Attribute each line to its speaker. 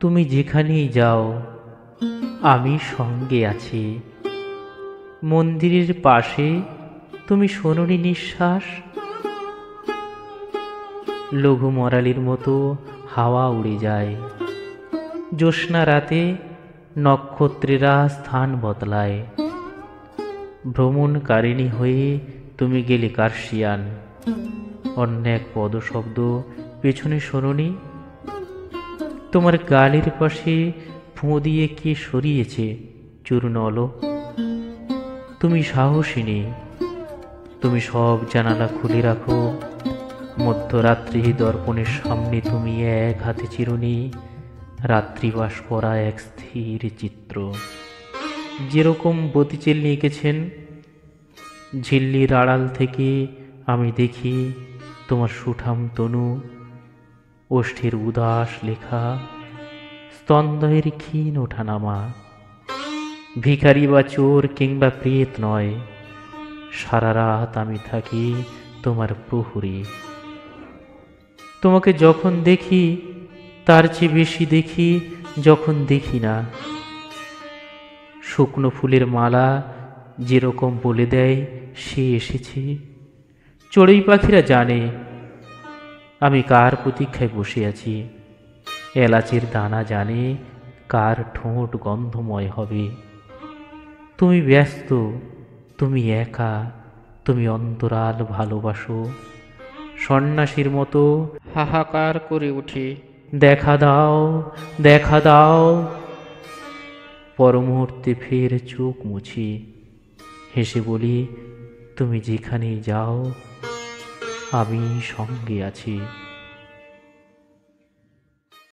Speaker 1: তুমি যেখানেই যাও আমি সঙ্গে আছি। মন্দিরের পাশে তুমি শোনোনি নিঃশ্বাস? লঘু মরালির মতো হাওয়া উড়ে যায়। জ্যোৎস্না রাতে নক্ষত্রেরা স্থান বদলায়। ভ্রমণকারিণী হয়ে তুমি গেলে কার্শিয়ান। অন্য এক পদশব্দ পেছনে শোনোনি? তোমার গালের পাশে ফুঁ দিয়ে কে সরিয়েছে চূর্ণ অলোক? তুমি সাহসিনী, তুমি সব জানালা খুলে রাখো। মধ্যরাত্রি দর্পণের সামনে তুমি এক হাতে চিরুনি, রাত্রিবাস করা এক স্থির চিত্র। যেরকম বতিচেল এঁকেছেন, ঝিল্লির আড়াল থেকে আমি দেখি তোমার সুঠাম তনু, ওষ্ঠের উদাস লেখা, স্তন্দ্বয়ের ক্ষীণ ওঠানামা। ভিখারি বা চোর কিংবা প্রেত নয়, সারা রাত আমি থাকি তোমার প্রহরী। তোমাকে যখন দেখি তার চেয়ে বেশি দেখি যখন দেখি না। শুকনো ফুলের মালা যেরকম বলে দেয় সে এসেছে, চড়ুই পাখিরা জানে আমি কার প্রতীক্ষায় বসে আছি। এলাচের দানা জানে কার ঠোঁট গন্ধময় হবে। তুমি ব্যস্ত, তুমি একা, তুমি অন্তরাল ভালোবাসো। সন্ন্যাসীর মতো হাহাকার করে উঠি, দেখা দাও, দেখা দাও। পরমুহূর্তে ফের চোখ মুছি, হেসে বলি তুমি যেখানেই যাও আমি সঙ্গে আছি।